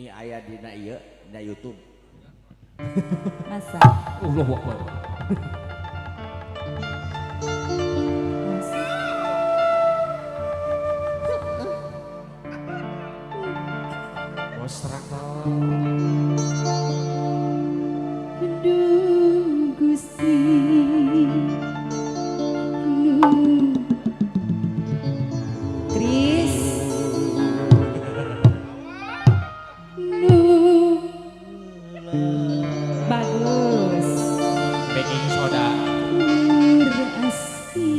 Ini aya dina ieu dina YouTube. Masa? Allahu Akbar. Bos traktor. Aduh Gusti Kris bagus Baking soda. berasti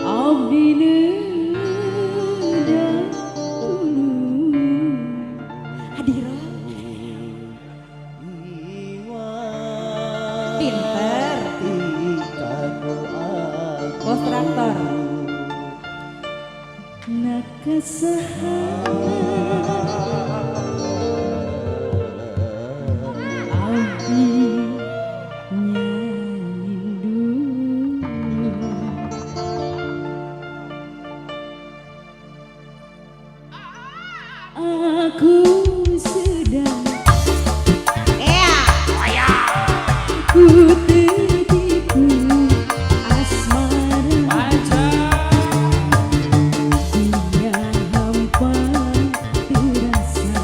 abdi neunah hadira pinter bos traktor nakasaha abdi nyalindu aku sedang ku tertipu asmara Baca. hingga hampa terasa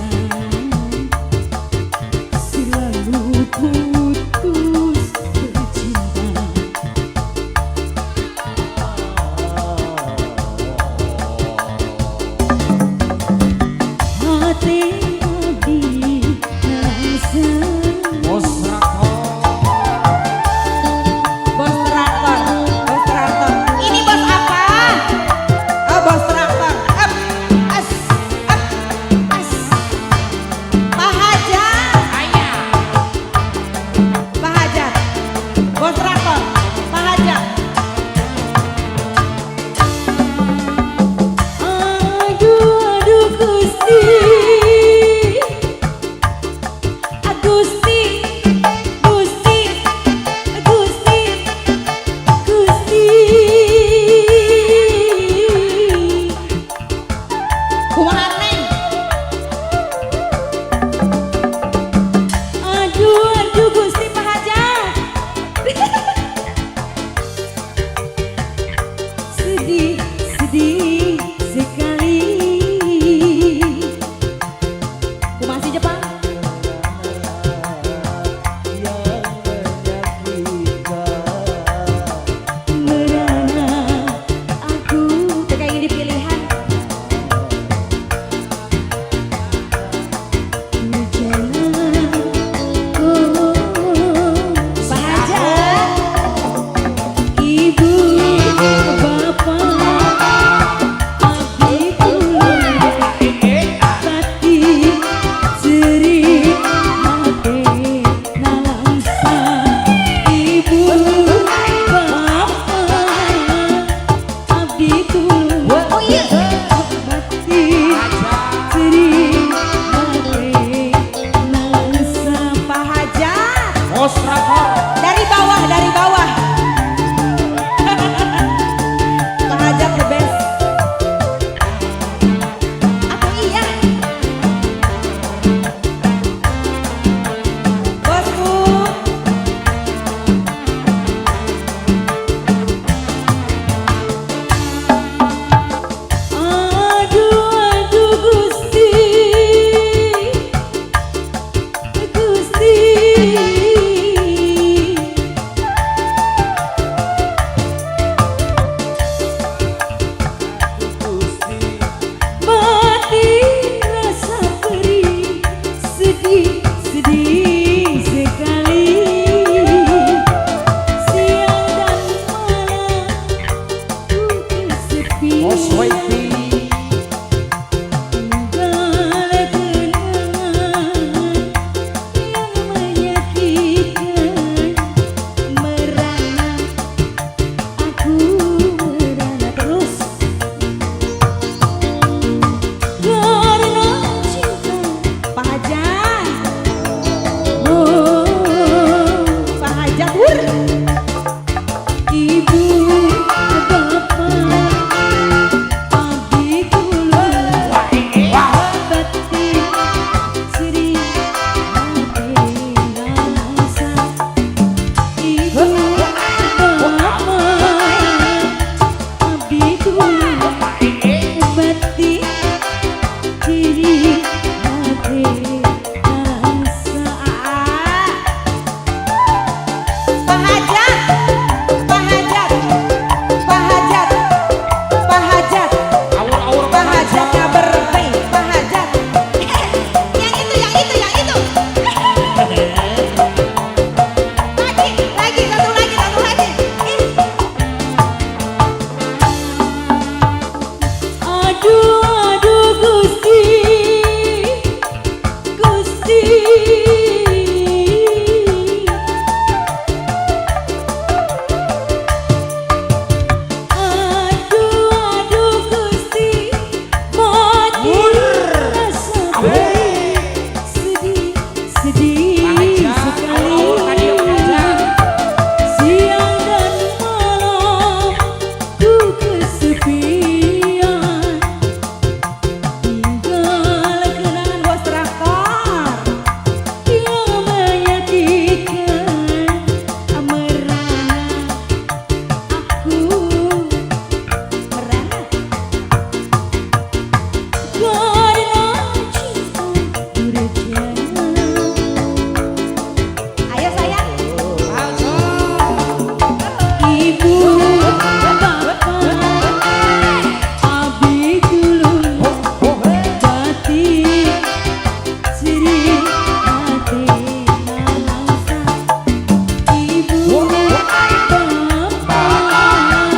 selalu putus bercinta hati abdi sedih, sedih Bahagia, sekali. aur-aur tadi bahagia. Siang dan malam ku kesepian, tinggal kenangan bos traktor yang menyakitkan, merana aku merana karena cinta berjalan. Ayo sayang. Ibu, bapak, abi dulu, batik, seri, hati, nalangsa. Ibu, bapak,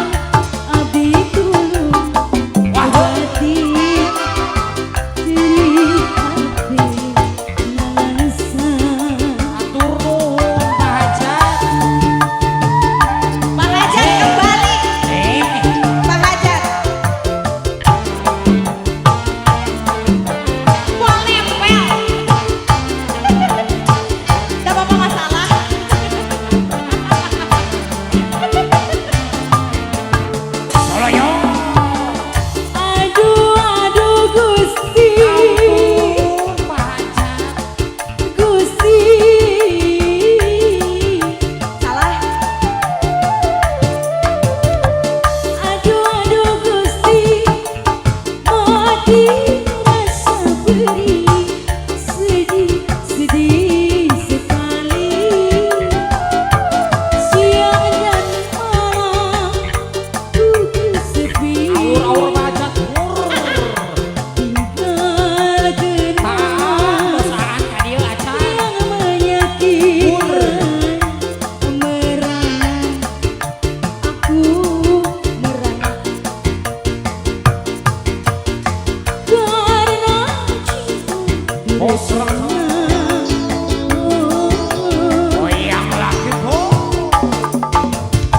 abi dulu, batik, seri, hati, nalangsa. Atur nuhun Bahajat. Bang Hajat kembali, Bang Hajat. Buang nempel. Gak apa-apa masalah. Soloyo. Aduh, aduh Gusti, Ampun Bahajat. Gusti. Salah. Aduh, aduh Gusti, mati rasa beri, sedih, sedih sekali. Siang dan malam ku kesepian, Aur-aur Bahajat. tinggal kenangan Dosaan ka dieu acan. yang menyakitkan, merana aku merana karena cinta Bosrana. berjalan. Goyang lagi po.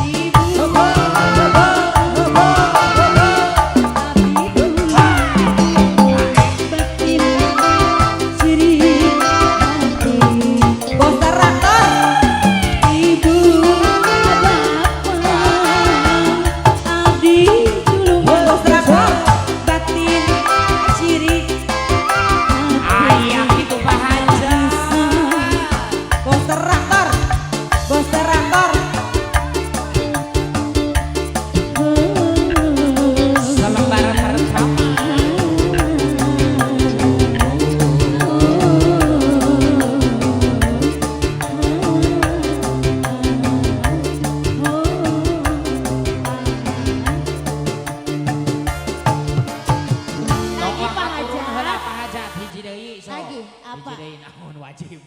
Ibu, bapak, abi dulu, batin, seri, hati. Bos traktor. Ibu, bapak, abdi dulu, Bos traktor. Batin, ciri. Ayah itu Bahajat. Bos traktor. Bos traktor. Selembaran rekaman. Lagi Pak Hajat. Pak Hajat hiji deui sok. Lagi, apa? Hiji deui naon wajib.